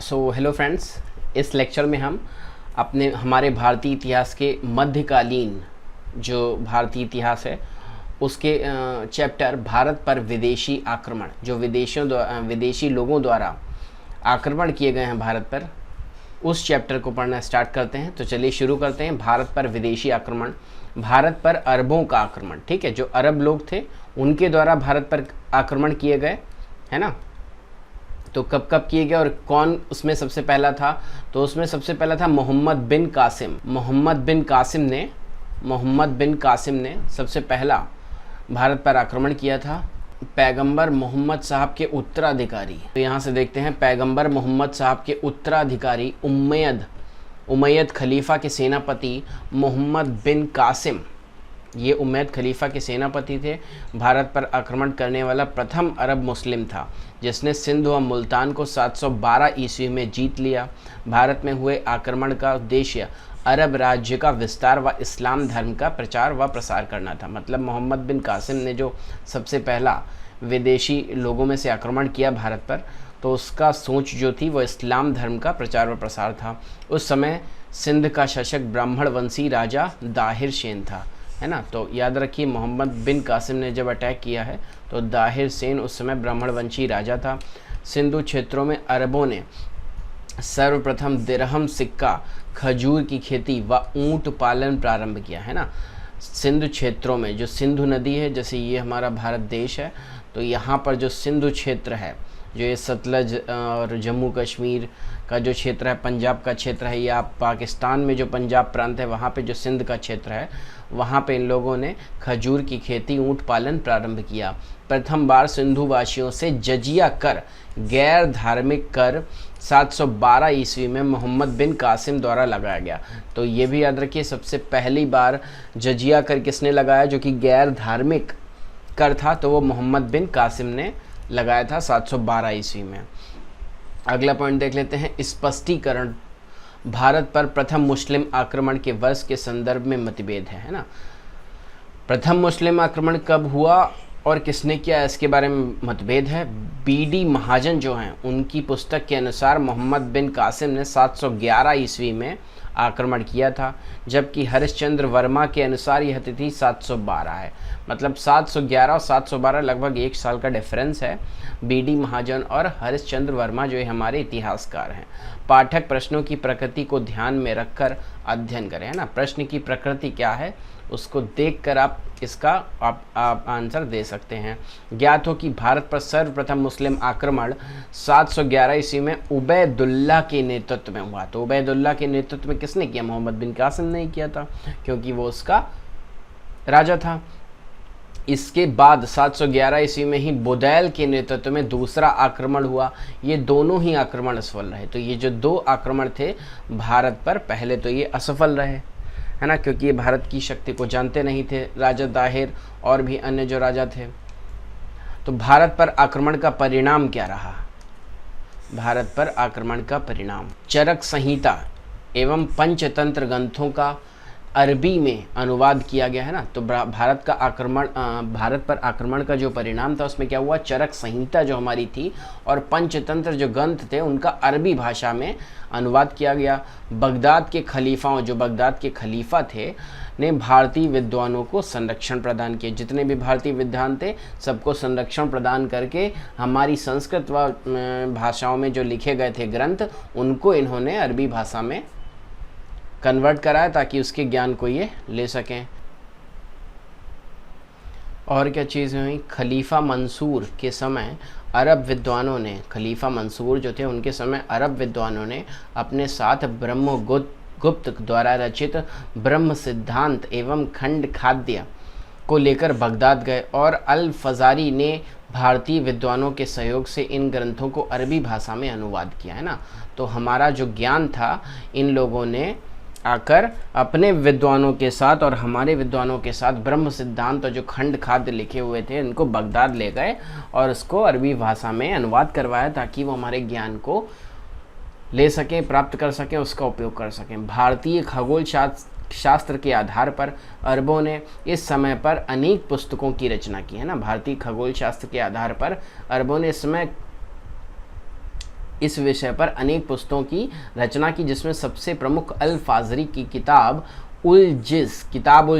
Hello friends, इस lecture में हम हमारे भारतीय इतिहास के मध्यकालीन जो भारतीय इतिहास है उसके चैप्टर भारत पर विदेशी आक्रमण, जो विदेशी लोगों द्वारा आक्रमण किए गए हैं भारत पर, उस चैप्टर को पढ़ना स्टार्ट करते हैं। तो चलिए शुरू करते हैं। भारत पर विदेशी आक्रमण, भारत पर अरबों का आक्रमण। ठीक है, जो अरब लोग थे उनके द्वारा भारत पर आक्रमण किए गए, है ना। तो कब कब किए गए और कौन उसमें सबसे पहला था? तो उसमें सबसे पहला था मोहम्मद बिन कासिम ने सबसे पहला भारत पर आक्रमण किया था। पैगंबर मोहम्मद साहब के उत्तराधिकारी, तो यहाँ से देखते हैं, पैगंबर मोहम्मद साहब के उत्तराधिकारी उमैयद खलीफा के सेनापति मोहम्मद बिन कासिम, ये उमैयद खलीफा के सेनापति थे। भारत पर आक्रमण करने वाला प्रथम अरब मुस्लिम था जिसने सिंध व मुल्तान को 712 ईस्वी में जीत लिया। भारत में हुए आक्रमण का उद्देश्य अरब राज्य का विस्तार व इस्लाम धर्म का प्रचार व प्रसार करना था। मतलब मोहम्मद बिन कासिम ने जो सबसे पहला विदेशी लोगों में से आक्रमण किया भारत पर, तो उसका सोच जो थी वो इस्लाम धर्म का प्रचार व प्रसार था। उस समय सिंध का शासक ब्राह्मण वंशी राजा दाहिर सेन था, है ना। तो याद रखिए, मोहम्मद बिन कासिम ने जब अटैक किया है तो दाहिर सेन उस समय ब्राह्मण वंशी राजा था। सिंधु क्षेत्रों में अरबों ने सर्वप्रथम दिरहम सिक्का, खजूर की खेती व ऊंट पालन प्रारंभ किया, है ना। सिंधु क्षेत्रों में जो सिंधु नदी है, जैसे ये हमारा भारत देश है, तो यहाँ पर जो सिंधु क्षेत्र है, जो ये सतलज और जम्मू कश्मीर का जो क्षेत्र है, पंजाब का क्षेत्र है, या पाकिस्तान में जो पंजाब प्रांत है वहाँ पे जो सिंध का क्षेत्र है, वहाँ पे इन लोगों ने खजूर की खेती, ऊंट पालन प्रारंभ किया। प्रथम बार सिंधु वासियों से जजिया कर, गैर धार्मिक कर 712 ईस्वी में मोहम्मद बिन कासिम द्वारा लगाया गया। तो ये भी याद रखिए, सबसे पहली बार जजिया कर किसने लगाया, जो कि गैर धार्मिक कर था, तो वो मोहम्मद बिन कासिम ने लगाया था 712 ईस्वी में। अगला पॉइंट देख लेते हैं, स्पष्टीकरण। भारत पर प्रथम मुस्लिम आक्रमण के वर्ष के संदर्भ में मतभेद है ना। प्रथम मुस्लिम आक्रमण कब हुआ और किसने किया, इसके बारे में मतभेद है। बीडी महाजन जो हैं, उनकी पुस्तक के अनुसार मोहम्मद बिन कासिम ने 711 ईस्वी में आक्रमण किया था, जबकि हरिश्चंद्र वर्मा के अनुसार यह तिथि 712 है। मतलब 711 और 712 लगभग एक साल का डिफरेंस है। बीडी महाजन और हरिश्चंद्र वर्मा जो है हमारे इतिहासकार हैं। पाठक प्रश्नों की प्रकृति को ध्यान में रखकर अध्ययन करें, है ना। प्रश्न की प्रकृति क्या है उसको देखकर आप इसका आप आंसर दे सकते हैं। ज्ञात हो कि भारत पर सर्वप्रथम मुस्लिम आक्रमण 711 ईस्वी में उबैदुल्ला के नेतृत्व में हुआ। तो उबैदुल्ला के नेतृत्व में किसने किया? मोहम्मद बिन कासिम ने किया था, क्योंकि वो उसका राजा था। इसके बाद 711 ईस्वी में ही बुदैल के नेतृत्व में दूसरा आक्रमण हुआ। ये दोनों ही आक्रमण असफल रहे। तो ये जो दो आक्रमण थे भारत पर, पहले तो ये असफल रहे, है ना, क्योंकि ये भारत की शक्ति को जानते नहीं थे, राजा दाहिर और भी अन्य जो राजा थे। तो भारत पर आक्रमण का परिणाम क्या रहा? भारत पर आक्रमण का परिणाम चरक संहिता एवं पंचतंत्र ग्रंथों का अरबी में अनुवाद किया गया, है ना। तो भारत पर आक्रमण का जो परिणाम था उसमें क्या हुआ? चरक संहिता जो हमारी थी और पंचतंत्र जो ग्रंथ थे उनका अरबी भाषा में अनुवाद किया गया। बगदाद के खलीफाओं, जो बगदाद के खलीफा थे, ने भारतीय विद्वानों को संरक्षण प्रदान किया। जितने भी भारतीय विद्वान थे सबको संरक्षण प्रदान करके हमारी संस्कृत व भाषाओं में जो लिखे गए थे ग्रंथ, उनको इन्होंने अरबी भाषा में कन्वर्ट कराया ताकि उसके ज्ञान को ये ले सकें। और क्या चीज़ें हुई? खलीफा मंसूर के समय अरब विद्वानों ने, खलीफा मंसूर जो थे उनके समय अरब विद्वानों ने अपने साथ ब्रह्मगुप्त द्वारा रचित ब्रह्म सिद्धांत एवं खंड खाद्य को लेकर बगदाद गए और अल फजारी ने भारतीय विद्वानों के सहयोग से इन ग्रंथों को अरबी भाषा में अनुवाद किया, है ना। तो हमारा जो ज्ञान था, इन लोगों ने आकर अपने विद्वानों के साथ और हमारे विद्वानों के साथ ब्रह्म सिद्धांत और जो खंड खाद्य लिखे हुए थे इनको बगदाद ले गए और उसको अरबी भाषा में अनुवाद करवाया ताकि वो हमारे ज्ञान को ले सकें, प्राप्त कर सकें, उसका उपयोग कर सकें। भारतीय खगोल शास्त्र के आधार पर अरबों ने इस समय पर अनेक पुस्तकों की रचना की, है ना। भारतीय खगोल शास्त्र के आधार पर अरबों ने इस समय इस विषय पर अनेक पुस्तकों की रचना की, जिसमें सबसे प्रमुख अल फाज़री की किताब उल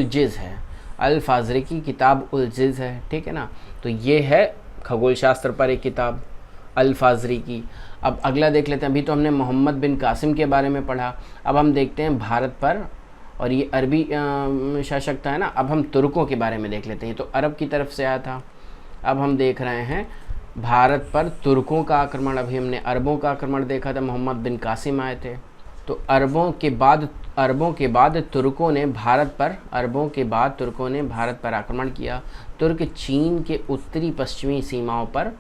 जिज़ है। अल फाज़री की किताब उल जिज़ है, ठीक है ना। तो ये है खगोल शास्त्र पर एक किताब अल फाज़री की। अब अगला देख लेते हैं। अभी तो हमने मोहम्मद बिन कासिम के बारे में पढ़ा, अब हम देखते हैं भारत पर, और ये अरबी शासक था, है ना। अब हम तुर्कों के बारे में देख लेते हैं। तो अरब की तरफ से आया था, अब हम देख रहे हैं भारत पर तुर्कों का आक्रमण। अभी हमने अरबों का आक्रमण देखा था, मोहम्मद बिन कासिम आए थे। तो अरबों के बाद तुर्कों ने भारत पर आक्रमण किया। तुर्क चीन के उत्तरी पश्चिमी सीमाओं पर,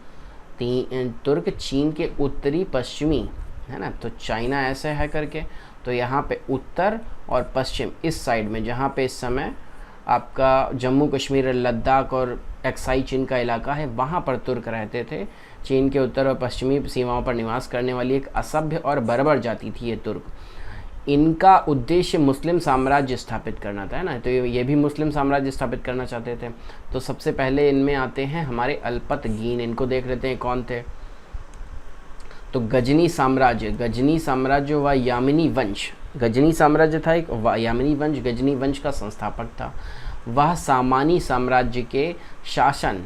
तुर्क चीन के उत्तरी पश्चिमी, है ना, तो चाइना ऐसे है करके, तो यहाँ पे उत्तर और पश्चिम इस साइड में, जहाँ पे इस समय आपका जम्मू कश्मीर, लद्दाख और एक्साई चीन का इलाका है, वहाँ पर तुर्क रहते थे। चीन के उत्तर और पश्चिमी सीमाओं पर निवास करने वाली एक असभ्य और बर्बर जाति थी ये तुर्क। इनका उद्देश्य मुस्लिम साम्राज्य स्थापित करना था, है ना। तो ये भी मुस्लिम साम्राज्य स्थापित करना चाहते थे। तो सबसे पहले इनमें आते हैं हमारे अल्पतगीन, इनको देख लेते हैं कौन थे। तो गजनी साम्राज्य व यामिनी वंश, गजनी साम्राज्य था एक, यामिनी वंश गजनी वंश का संस्थापक था। वह सामानी साम्राज्य के शासन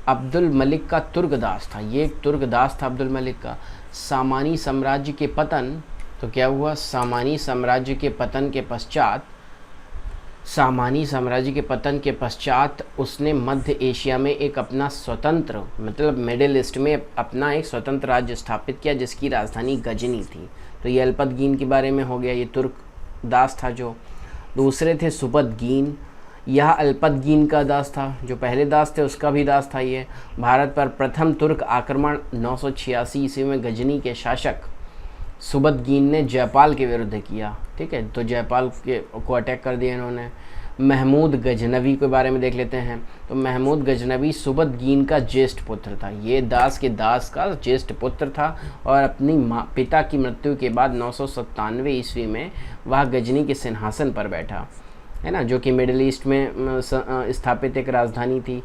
अब्दुल मलिक का तुर्कदास था। ये एक तुर्कदास था अब्दुल मलिक का। सामानी साम्राज्य के पतन, तो क्या हुआ, सामानी साम्राज्य के पश्चात उसने मध्य एशिया में एक अपना स्वतंत्र, मतलब मिडिल ईस्ट में अपना एक स्वतंत्र राज्य स्थापित किया, जिसकी राजधानी गजनी थी। तो ये अल्पतगीन के बारे में हो गया, ये तुर्क दास था। जो दूसरे थे सुबतगीन, यह अल्पतगीन का दास था। जो पहले दास थे उसका भी दास था ये। भारत पर प्रथम तुर्क आक्रमण 986 ईस्वी में गजनी के शासक सुबतगीन ने जयपाल के विरुद्ध किया, ठीक है। तो जयपाल को अटैक कर दिया इन्होंने। महमूद गजनवी के बारे में देख लेते हैं। तो महमूद गजनवी सुबतगीन का ज्येष्ठ पुत्र था। ये दास का ज्येष्ठ पुत्र था, और अपनी पिता की मृत्यु के बाद 997 ईस्वी में वह गजनी के सिंहासन पर बैठा, है ना, जो कि मिडिल ईस्ट में स्थापित एक राजधानी थी।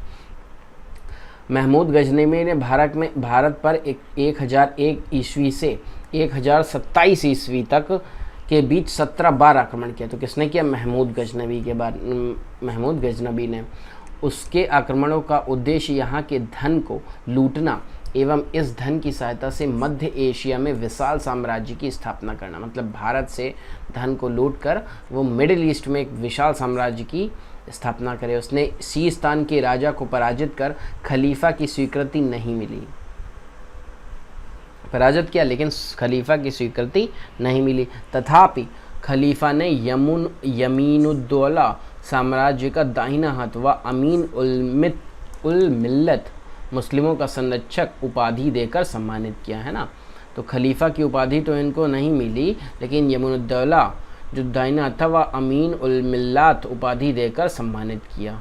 महमूद गजनवी ने भारत पर 1001 ईस्वी से 1027 ईस्वी तक के बीच 17 बार आक्रमण किया। तो किसने किया, महमूद गजनवी ने। उसके आक्रमणों का उद्देश्य यहाँ के धन को लूटना एवं इस धन की सहायता से मध्य एशिया में विशाल साम्राज्य की स्थापना करना। मतलब भारत से धन को लूटकर वो मिडिल ईस्ट में एक विशाल साम्राज्य की स्थापना करे। उसने सीस्तान के राजा को पराजित कर खलीफा की स्वीकृति नहीं मिली, पराजित किया लेकिन खलीफा की स्वीकृति नहीं मिली। तथापि खलीफा ने यमीनुद्दौला साम्राज्य का दाहिना हाथ व अमीन उल मिल्लत मुस्लिमों का संरक्षक उपाधि देकर सम्मानित किया, है ना। तो खलीफा की उपाधि तो इनको नहीं मिली, लेकिन यमीनुद्दौला जो दाहिना हाथ था वह अमीन उल मिल्लत उपाधि देकर सम्मानित किया।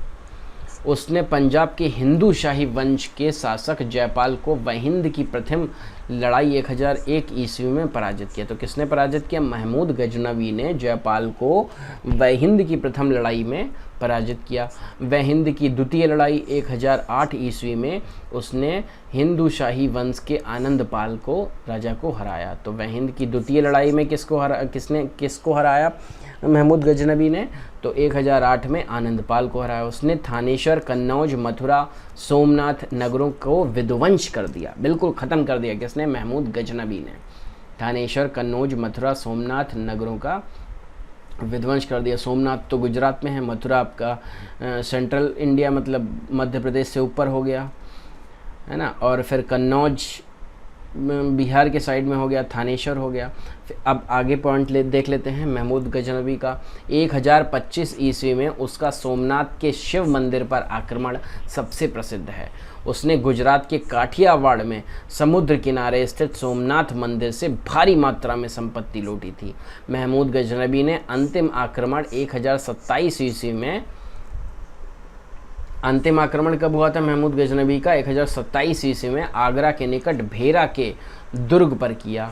उसने पंजाब के हिंदू शाही वंश के शासक जयपाल को वहिंद की प्रथम लड़ाई 1001 ईस्वी में पराजित किया। तो किसने पराजित किया, महमूद गजनवी ने जयपाल को वहिंद की प्रथम लड़ाई में पराजित किया। वहिंद की द्वितीय लड़ाई 1008 ईस्वी में उसने हिंदू शाही वंश के आनंदपाल को राजा को हराया। तो वहिंद की द्वितीय लड़ाई में किसको हराया, महमूद गजनवी ने। तो 1008 में आनंदपाल को हराया। उसने थानेश्वर, कन्नौज, मथुरा, सोमनाथ नगरों को विध्वंस कर दिया, बिल्कुल ख़त्म कर दिया। किसने, महमूद गजनवी ने। थानेश्वर, कन्नौज, मथुरा, सोमनाथ नगरों का विध्वंस कर दिया। सोमनाथ तो गुजरात में है, मथुरा आपका सेंट्रल इंडिया मतलब मध्य प्रदेश से ऊपर हो गया, है ना। और फिर कन्नौज बिहार के साइड में हो गया, थानेश्वर हो गया। अब आगे पॉइंट देख लेते हैं महमूद गजनवी का। 1025 ईस्वी में उसका सोमनाथ के शिव मंदिर पर आक्रमण सबसे प्रसिद्ध है। उसने गुजरात के काठियावाड़ में समुद्र किनारे स्थित सोमनाथ मंदिर से भारी मात्रा में संपत्ति लूटी थी। महमूद गजनवी ने अंतिम आक्रमण 1027 ईस्वी में, अंतिम आक्रमण कब हुआ था महमूद गजनवी का, 1027 ईस्वी में आगरा के निकट भेरा के दुर्ग पर किया।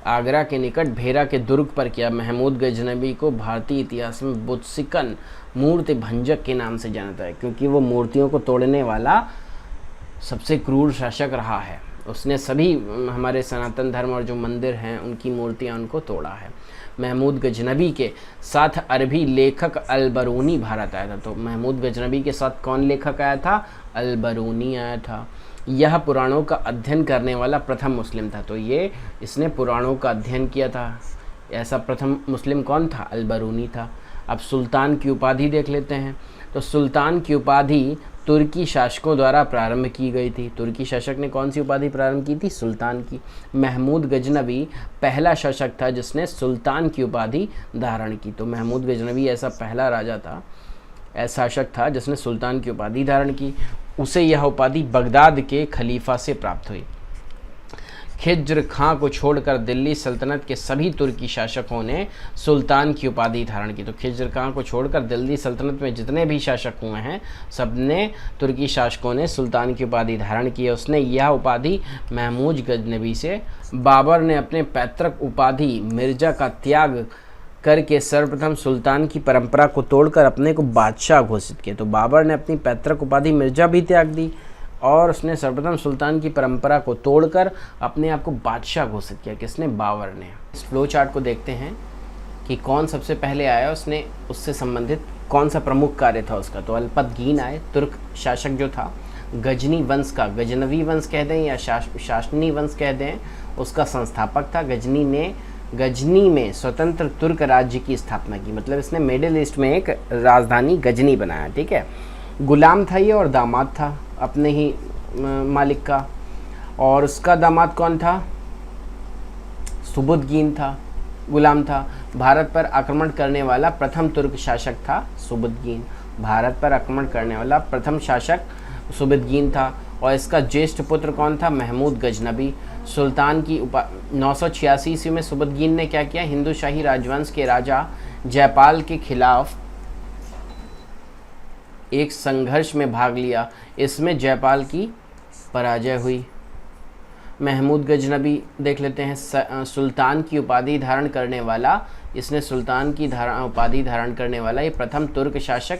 आगरा के निकट भेरा के दुर्ग पर किया। महमूद गजनवी को भारतीय इतिहास में बुत्सिकन मूर्ति भंजक के नाम से जाना जाता है, क्योंकि वो मूर्तियों को तोड़ने वाला सबसे क्रूर शासक रहा है। उसने सभी हमारे सनातन धर्म और जो मंदिर हैं उनकी मूर्तियां उनको तोड़ा है। महमूद गजनबी के साथ अरबी लेखक अल-बरूनी भारत आया था। तो महमूद गजनबी के साथ कौन लेखक आया था? अल-बरूनी आया था। यह पुराणों का अध्ययन करने वाला प्रथम मुस्लिम था। तो ये इसने पुराणों का अध्ययन किया था। ऐसा प्रथम मुस्लिम कौन था? अल-बरूनी था। अब सुल्तान की उपाधि देख लेते हैं। तो सुल्तान की उपाधि तुर्की शासकों द्वारा प्रारंभ की गई थी। तुर्की शासक ने कौन सी उपाधि प्रारंभ की थी? सुल्तान की। महमूद गजनबी पहला शासक था जिसने सुल्तान की उपाधि धारण की। तो महमूद गजनबी ऐसा पहला राजा था, ऐसा शासक था जिसने सुल्तान की उपाधि धारण की। उसे यह उपाधि बगदाद के खलीफा से प्राप्त हुई। खिज्र खां को छोड़कर दिल्ली सल्तनत के सभी तुर्की शासकों ने सुल्तान की उपाधि धारण की। तो खिज्र खां को छोड़कर दिल्ली सल्तनत में जितने भी शासक हुए हैं सब ने तुर्की शासकों ने सुल्तान की उपाधि धारण की है। उसने यह उपाधि महमूद गजनबी से। बाबर ने अपने पैतृक उपाधि मिर्जा का त्याग करके सर्वप्रथम सुल्तान की परंपरा को तोड़कर अपने को बादशाह घोषित किया। तो बाबर ने अपनी पैतृक उपाधि मिर्जा भी त्याग दी और उसने सर्वप्रथम सुल्तान की परंपरा को तोड़कर अपने आप को बादशाह घोषित किया। किसने? बाबर ने। इस फ्लो चार्ट को देखते हैं कि कौन सबसे पहले आया, उसने उससे संबंधित कौन सा प्रमुख कार्य था उसका। तो अल्पतगीन आए, तुर्क शासक जो था, गजनी वंश का, गजनवी वंश कह दें या शासनी वंश कह दें, उसका संस्थापक था। गजनी ने गजनी में स्वतंत्र तुर्क राज्य की स्थापना की। मतलब इसने मिडिल ईस्ट में एक राजधानी गजनी बनाया। ठीक है। गुलाम था ये और दामाद था अपने ही मालिक का। और उसका दामाद कौन था? सुबुदगीन था, गुलाम था। भारत पर आक्रमण करने वाला प्रथम तुर्क शासक था सुबुदगीन। भारत पर आक्रमण करने वाला प्रथम शासक सुबुदगीन था। और इसका ज्येष्ठ पुत्र कौन था? महमूद गजनबी। सुल्तान की 986 ईस्वी में सुबुदगीन ने क्या किया? हिंदू शाही राजवंश के राजा जयपाल के खिलाफ एक संघर्ष में भाग लिया। इसमें जयपाल की पराजय हुई। महमूद गजनबी देख लेते हैं। सुल्तान की उपाधि धारण करने वाला, इसने सुल्तान की उपाधि धारण करने वाला ये प्रथम तुर्क शासक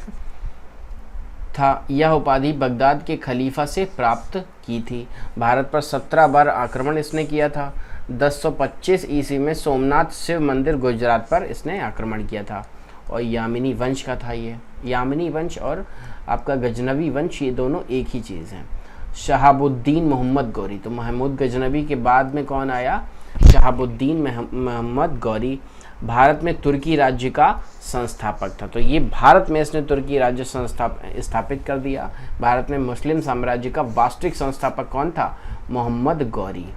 था। यह उपाधि बगदाद के खलीफा से प्राप्त की थी। भारत पर 17 बार आक्रमण इसने किया था। 1025 ईस्वी में सोमनाथ शिव मंदिर गुजरात पर इसने आक्रमण किया था। और यामिनी वंश का था ये। यामिनी वंश और आपका गजनवी वंश ये दोनों एक ही चीज़ हैं। शहाबुद्दीन मोहम्मद गौरी। तो महमूद गजनबी के बाद में कौन आया? शहाबुद्दीन मोहम्मद गौरी। भारत में तुर्की राज्य का संस्थापक था। तो ये भारत में इसने तुर्की राज्य स्थापित कर दिया। भारत में मुस्लिम साम्राज्य का वास्तविक संस्थापक कौन था? मोहम्मद गौरी।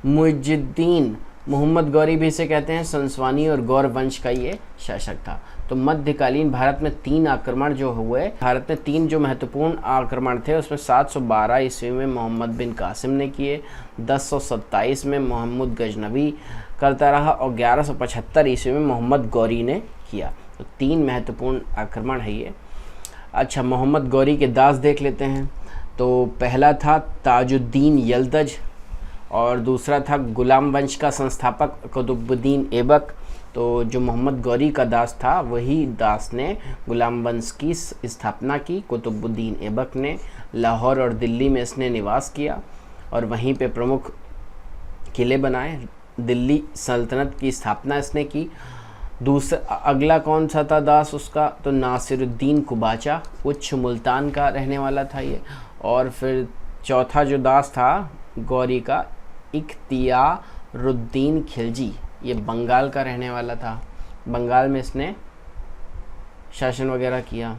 मुइजुद्दीन मोहम्मद गौरी भी इसे कहते हैं। संसवानी और गौर वंश का ये शासक था। तो मध्यकालीन भारत में 3 आक्रमण जो हुए, भारत में 3 जो महत्वपूर्ण आक्रमण थे उसमें 712 ईस्वी में मोहम्मद बिन कासिम ने किए, 1027 में मोहम्मद गजनबी करता रहा और 1175 ईस्वी में मोहम्मद गौरी ने किया। तो 3 महत्वपूर्ण आक्रमण है ये। अच्छा, मोहम्मद गौरी के दास देख लेते हैं। तो पहला था ताजुद्दीन यल्दज और दूसरा था गुलाम वंश का संस्थापक कुतुबुद्दीन ऐबक। तो जो मोहम्मद गौरी का दास था वही दास ने गुलाम वंश की स्थापना की। कुतुबुद्दीन ऐबक ने लाहौर और दिल्ली में इसने निवास किया और वहीं पे प्रमुख किले बनाए। दिल्ली सल्तनत की स्थापना इसने की। दूसरा अगला कौन सा था दास उसका? तो नासिरुद्दीन कुबाचा, उच्च मुल्तान का रहने वाला था ये। और फिर चौथा जो दास था गौरी का, इख्तियारुद्दीन खिलजी, ये बंगाल का रहने वाला था। बंगाल में इसने शासन वगैरह किया।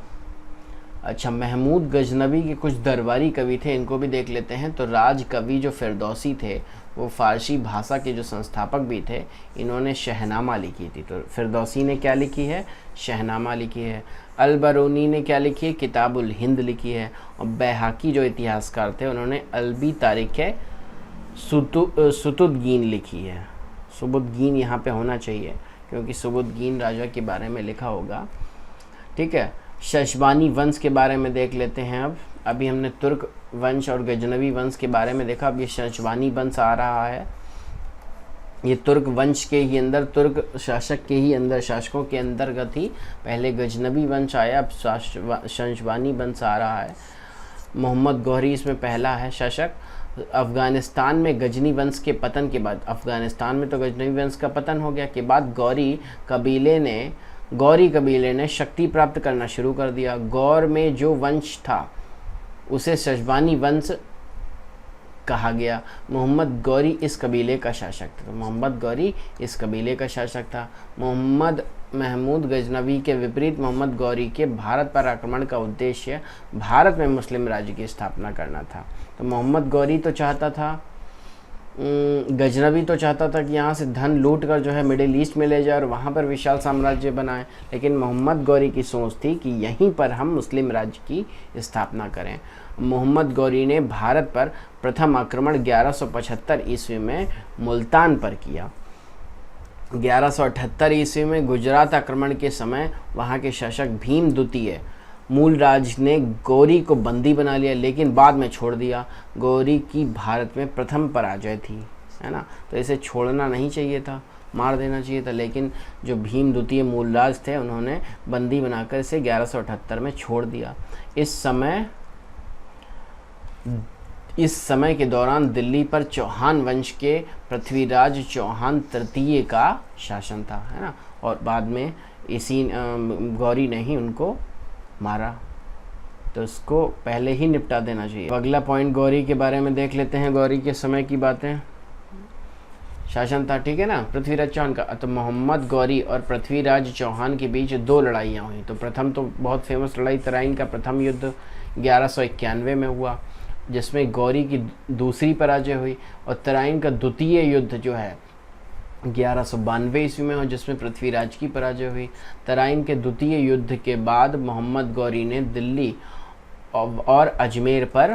अच्छा, महमूद गजनबी के कुछ दरबारी कवि थे, इनको भी देख लेते हैं। तो राज कवि जो फिरदौसी थे वो फारसी भाषा के जो संस्थापक भी थे, इन्होंने शहनामा लिखी थी। तो फिरदौसी ने क्या लिखी है? शहनामा लिखी है। अल-बरूनी ने क्या लिखी है? किताबुल हिंद लिखी है। और बैहाकी जो इतिहासकार थे उन्होंने अलबी तारीख सुतुद्दीन लिखी है। सुबुद्दीन यहाँ पे होना चाहिए क्योंकि सुबुद्दीन राजा के बारे में लिखा होगा। ठीक है। शशबानी वंश के बारे में देख लेते हैं। अभी हमने तुर्क वंश और गजनवी वंश के बारे में देखा। अब ये शशबानी वंश आ रहा है। ये तुर्क वंश के ही अंदर, तुर्क शासक के ही अंदर, शासकों के अंतर्गत ही पहले गजनवी वंश आया, अब शशबानी वंश आ रहा है। मोहम्मद गौरी इसमें पहला है शासक। अफ़गानिस्तान में गजनी वंश के पतन के बाद, अफ़गानिस्तान में तो गजनी वंश का पतन हो गया के बाद गौरी कबीले ने शक्ति प्राप्त करना शुरू कर दिया। गौर में जो वंश था उसे शजवानी वंश कहा गया। मोहम्मद गौरी इस कबीले का शासक था। मोहम्मद गौरी इस कबीले का शासक था। मोहम्मद महमूद गजनवी के विपरीत मोहम्मद गौरी के भारत पर आक्रमण का उद्देश्य भारत में मुस्लिम राज्य की स्थापना करना था। तो मोहम्मद गौरी तो चाहता था, गजनवी तो चाहता था कि यहाँ से धन लूट कर जो है मिडिल ईस्ट में ले जाए और वहाँ पर विशाल साम्राज्य बनाए, लेकिन मोहम्मद गौरी की सोच थी कि यहीं पर हम मुस्लिम राज्य की स्थापना करें। मोहम्मद गौरी ने भारत पर प्रथम आक्रमण 1175 ईस्वी में मुल्तान पर किया। 1178 ईस्वी में गुजरात आक्रमण के समय वहाँ के शासक भीम द्वितीय मूलराज ने गौरी को बंदी बना लिया, लेकिन बाद में छोड़ दिया। गौरी की भारत में प्रथम पराजय थी, है ना, तो इसे छोड़ना नहीं चाहिए था, मार देना चाहिए था, लेकिन जो भीम द्वितीय मूलराज थे उन्होंने बंदी बनाकर इसे 1178 में छोड़ दिया। इस समय के दौरान दिल्ली पर चौहान वंश के पृथ्वीराज चौहान तृतीय का शासन था, है ना, और बाद में इसी गौरी ने ही उनको मारा, तो उसको पहले ही निपटा देना चाहिए। अगला पॉइंट गौरी के बारे में देख लेते हैं। गौरी के समय की बातें, शासन था, ठीक है ना, पृथ्वीराज चौहान का। तो मोहम्मद गौरी और पृथ्वीराज चौहान के बीच 2 लड़ाइयाँ हुई। तो प्रथम तो बहुत फेमस लड़ाई तराइन का प्रथम युद्ध 1191 में हुआ, जिसमें गौरी की दूसरी पराजय हुई, और तराइन का द्वितीय युद्ध जो है 1192 ईस्वी में हो, जिसमें पृथ्वीराज की पराजय हुई। तराइन के द्वितीय युद्ध के बाद मोहम्मद गौरी ने दिल्ली और अजमेर पर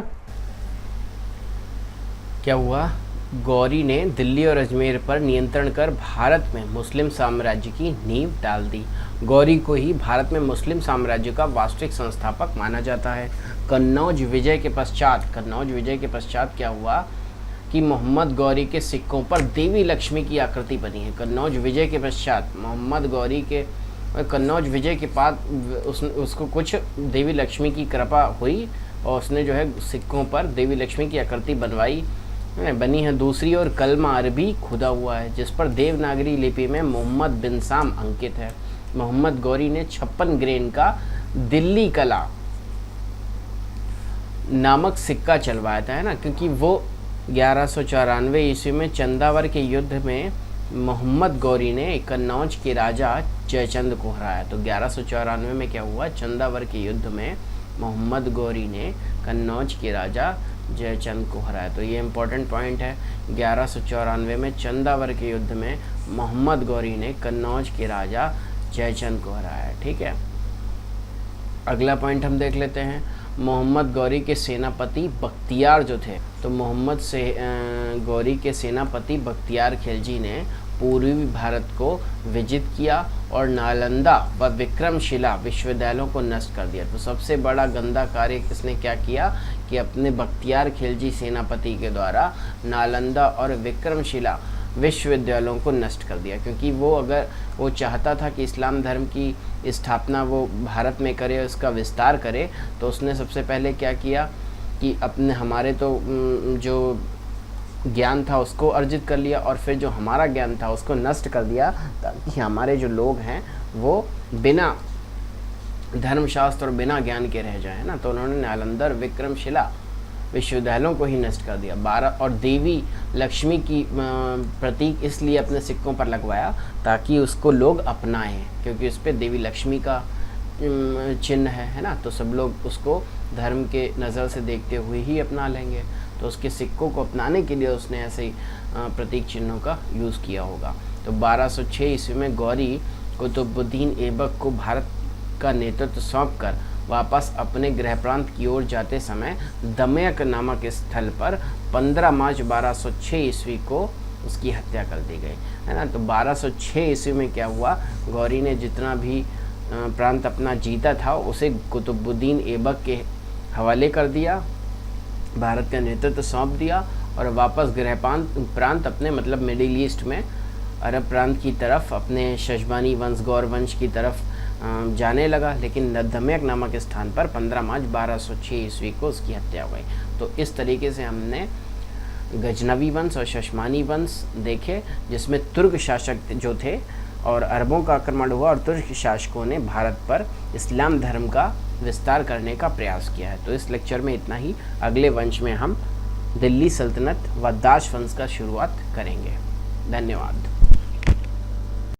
क्या हुआ, गौरी ने दिल्ली और अजमेर पर नियंत्रण कर भारत में मुस्लिम साम्राज्य की नींव डाल दी। गौरी को ही भारत में मुस्लिम साम्राज्य का वास्तविक संस्थापक माना जाता है। कन्नौज विजय के पश्चात क्या हुआ कि मोहम्मद गौरी के सिक्कों पर देवी लक्ष्मी की आकृति बनी है। कन्नौज विजय के पश्चात मोहम्मद गौरी के कन्नौज विजय के बाद उसको कुछ देवी लक्ष्मी की कृपा हुई और उसने जो है सिक्कों पर देवी लक्ष्मी की आकृति बनी है। दूसरी ओर कलमा अरबी खुदा हुआ है, जिस पर देवनागरी लिपि में मोहम्मद बिन साम अंकित है। मोहम्मद गौरी ने 56 ग्रेन का दिल्ली कला नामक सिक्का चलवाया था, है ना, क्योंकि वो 1194 ईस्वी में चंदावर के युद्ध में मोहम्मद गौरी ने कन्नौज के राजा जयचंद को हराया। तो 1194 में क्या हुआ, चंदावर के युद्ध में मोहम्मद गौरी ने कन्नौज के राजा जयचंद को हराया। तो ये इम्पोर्टेंट पॉइंट है, 1194 में चंदावर के युद्ध में मोहम्मद गौरी ने कन्नौज के राजा जयचंद को हराया। ठीक है, अगला पॉइंट हम देख लेते हैं। मोहम्मद गौरी के सेनापति बख्तियार जो थे, तो गौरी के सेनापति बख्तियार खिलजी ने पूर्वी भारत को विजित किया और नालंदा व विक्रमशिला विश्वविद्यालयों को नष्ट कर दिया। तो सबसे बड़ा गंदा कार्य किसने क्या किया कि अपने बख्तियार खिलजी सेनापति के द्वारा नालंदा और विक्रमशिला विश्वविद्यालयों को नष्ट कर दिया, क्योंकि अगर वो चाहता था कि इस्लाम धर्म की स्थापना वो भारत में करे, उसका विस्तार करे, तो उसने सबसे पहले क्या किया कि अपने हमारे तो जो ज्ञान था उसको अर्जित कर लिया और फिर जो हमारा ज्ञान था उसको नष्ट कर दिया, ताकि हमारे जो लोग हैं वो बिना धर्मशास्त्र और बिना ज्ञान के रह जाए, है ना। तो उन्होंने नालंदा और विक्रमशिला विश्वविद्यालयों को ही नष्ट कर दिया। 12 और देवी लक्ष्मी की प्रतीक इसलिए अपने सिक्कों पर लगवाया ताकि उसको लोग अपनाएं, क्योंकि उस पर देवी लक्ष्मी का चिन्ह है ना, तो सब लोग उसको धर्म के नज़र से देखते हुए ही अपना लेंगे। तो उसके सिक्कों को अपनाने के लिए उसने ऐसे प्रतीक चिन्हों का यूज़ किया होगा। तो 1206 ईस्वी में गौरी कुतुबुद्दीन ऐबक को भारत का नेतृत्व सौंप कर वापस अपने गृह प्रांत की ओर जाते समय दमयक नामक स्थल पर 15 मार्च 1206 ईस्वी को उसकी हत्या कर दी गई, है ना। तो 1206 ईस्वी में क्या हुआ, गौरी ने जितना भी प्रांत अपना जीता था उसे कुतुबुद्दीन ऐबक के हवाले कर दिया, भारत का नेतृत्व सौंप दिया और वापस गृह प्रांत अपने मतलब मिडिल ईस्ट में अरब प्रांत की तरफ अपने शजबानी वंश गौर वंश की तरफ जाने लगा। लेकिन दमयक नामक स्थान पर 15 मार्च 1206 ईस्वी को उसकी हत्या हुई। तो इस तरीके से हमने गजनवी वंश और शशमानी वंश देखे, जिसमें तुर्क शासक जो थे और अरबों का आक्रमण हुआ और तुर्क शासकों ने भारत पर इस्लाम धर्म का विस्तार करने का प्रयास किया है। तो इस लेक्चर में इतना ही। अगले वंश में हम दिल्ली सल्तनत व दाश वंश का शुरुआत करेंगे। धन्यवाद।